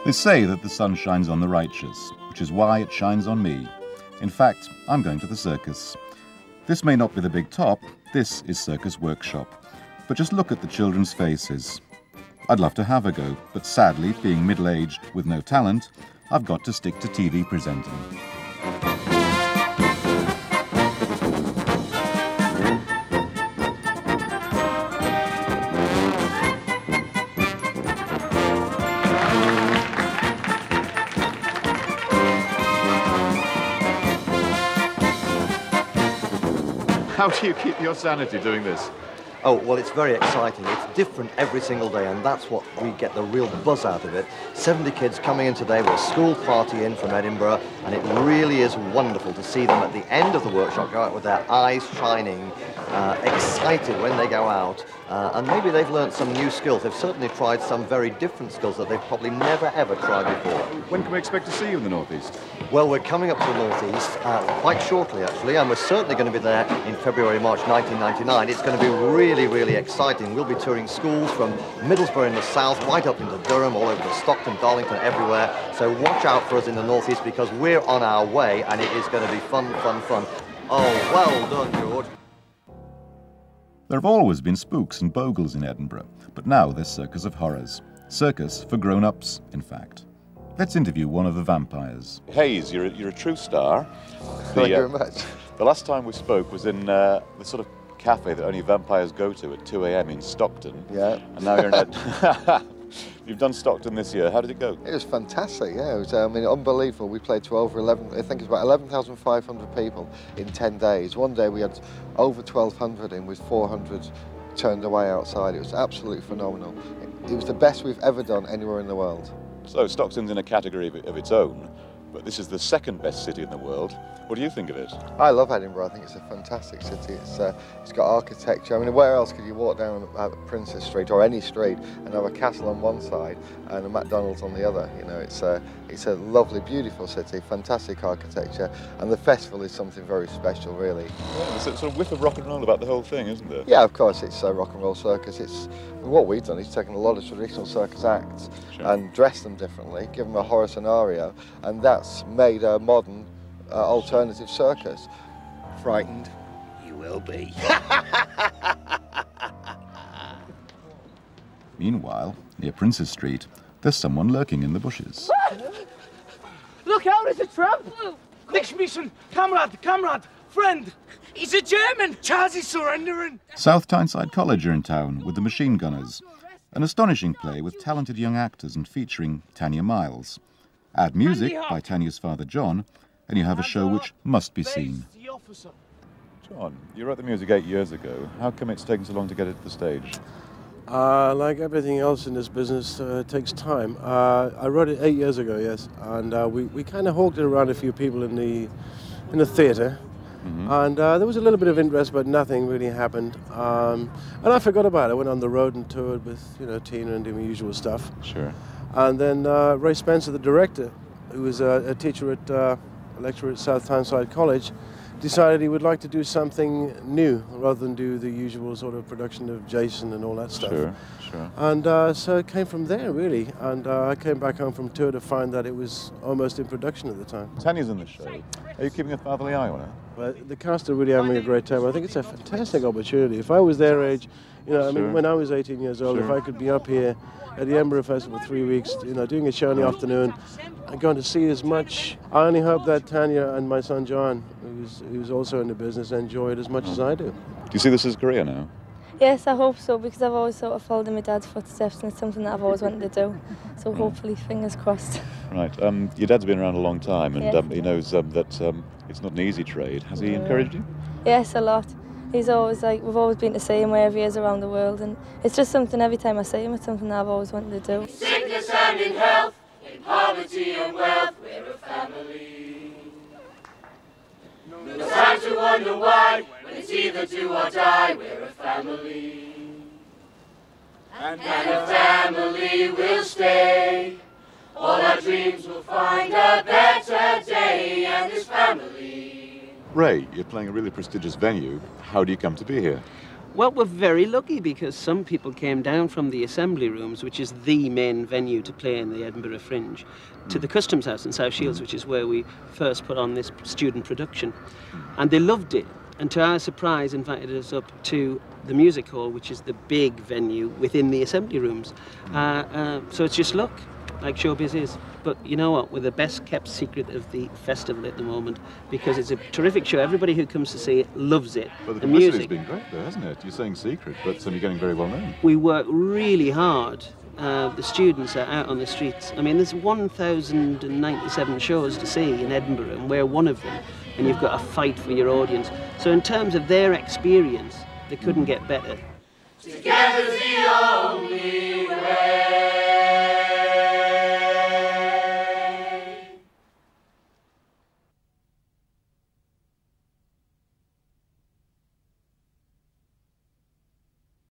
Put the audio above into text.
They say that the sun shines on the righteous, which is why it shines on me. In fact, I'm going to the circus. This may not be the big top, this is Circus Workshop. But just look at the children's faces. I'd love to have a go, but sadly, being middle-aged with no talent, I've got to stick to TV presenting. How do you keep your sanity doing this? Oh, well, it's very exciting. It's different every single day, and that's what we get the real buzz out of it. 70 kids coming in today with a school party in from Edinburgh, and it really is wonderful to see them at the end of the workshop go out with their eyes shining, excited when they go out, and maybe they've learned some new skills. They've certainly tried some very different skills that they've probably never, ever tried before. When can we expect to see you in the North East? Well, we're coming up to the North East quite shortly, actually, and we're certainly going to be there in February, March 1999. It's going to be really, really exciting. We'll be touring schools from Middlesbrough in the south, right up into Durham, all over to Stockton, Darlington, everywhere. So watch out for us in the North East, because we're on our way, and it is going to be fun, fun, fun. Oh, well done, George. There have always been spooks and bogles in Edinburgh, but now there's Circus of Horrors. Circus for grown-ups, in fact. Let's interview one of the vampires. Hayes, you're a true star. Thank you very much. The last time we spoke was in the sort of cafe that only vampires go to at 2 a.m. in Stockton. Yeah. And now you're in Edinburgh. You've done Stockton this year. How did it go? It was fantastic, yeah. It was, unbelievable. We played to over 11, I think it's about 11,500 people in 10 days. One day we had over 1,200 in with 400 turned away outside. It was absolutely phenomenal. It was the best we've ever done anywhere in the world. So Stockton's in a category of its own, but this is the second best city in the world. What do you think of it? I love Edinburgh. I think it's a fantastic city. It's got architecture. I mean, where else could you walk down Princess Street or any street and have a castle on one side and a McDonald's on the other? You know, it's a lovely, beautiful city, fantastic architecture, and the festival is something very special, really. Yeah, there's a sort of whiff of rock and roll about the whole thing, isn't there? Yeah, of course, it's a rock and roll circus. What we've done is taken a lot of traditional circus acts and dressed them differently, given them a horror scenario, and that's made a modern alternative circus. Frightened? You will be. Meanwhile, near Princess Street, there's someone lurking in the bushes. Look out, it's a tramp! Nick Mission, comrade, friend! He's a German! Charles is surrendering! South Tyneside College are in town with the Machine Gunners. An astonishing play with talented young actors and featuring Tanya Miles. Add music by Tanya's father John, and you have a show which must be seen. John, you wrote the music 8 years ago. How come it's taken so long to get it to the stage? Like everything else in this business, it takes time. I wrote it 8 years ago, yes, and we kind of hawked it around a few people in the theatre, and there was a little bit of interest, but nothing really happened. And I forgot about it. I went on the road and toured with Tina and doing the usual stuff. Sure. And then Ray Spencer, the director, who was a teacher at a lecturer at South Tyneside College, decided he would like to do something new rather than do the usual sort of production of Jason and all that stuff. Sure. And so it came from there, really. And I came back home from tour to find that it was almost in production at the time. Tanya's in the show. Are you keeping a fatherly eye on her? Well, the cast are really having a great time. I think it's a fantastic opportunity. If I was their age, I mean, when I was 18 years old, if I could be up here at the Edinburgh Festival 3 weeks, doing a show in the afternoon, I'm going to see as much. I only hope that Tanya and my son John, who's also in the business, enjoy it as much as I do. Do you see this as a career now? Yes, I hope so, because I've always sort of followed in my dad's footsteps, and it's something that I've always wanted to do. So hopefully, fingers crossed. Right. Your dad's been around a long time, and he knows that it's not an easy trade. Has he encouraged you? Yes, a lot. He's always we've always been to see him wherever he is around the world, and it's just something, every time I see him, it's something that I've always wanted to do. In sickness and in health, in poverty and wealth, we're a family. No time to wonder why, when it's either do or die, we're a family. And a family will stay. All our dreams will find a better day, and this family. Ray, you're playing a really prestigious venue. How do you come to be here? Well, we're very lucky because some people came down from the Assembly Rooms, which is the main venue to play in the Edinburgh Fringe, to the Customs House in South Shields, which is where we first put on this student production. And they loved it, and to our surprise invited us up to the Music Hall, which is the big venue within the Assembly Rooms. So it's just luck, like showbiz is. But you know what, we're the best kept secret of the festival at the moment because it's a terrific show. Everybody who comes to see it loves it. But the publicity's been great though, hasn't it? You're saying secret, but you're getting very well known. We work really hard. The students are out on the streets. I mean, there's 1,097 shows to see in Edinburgh, and we're one of them. And you've got to fight for your audience. So in terms of their experience, they couldn't get better. Together's the only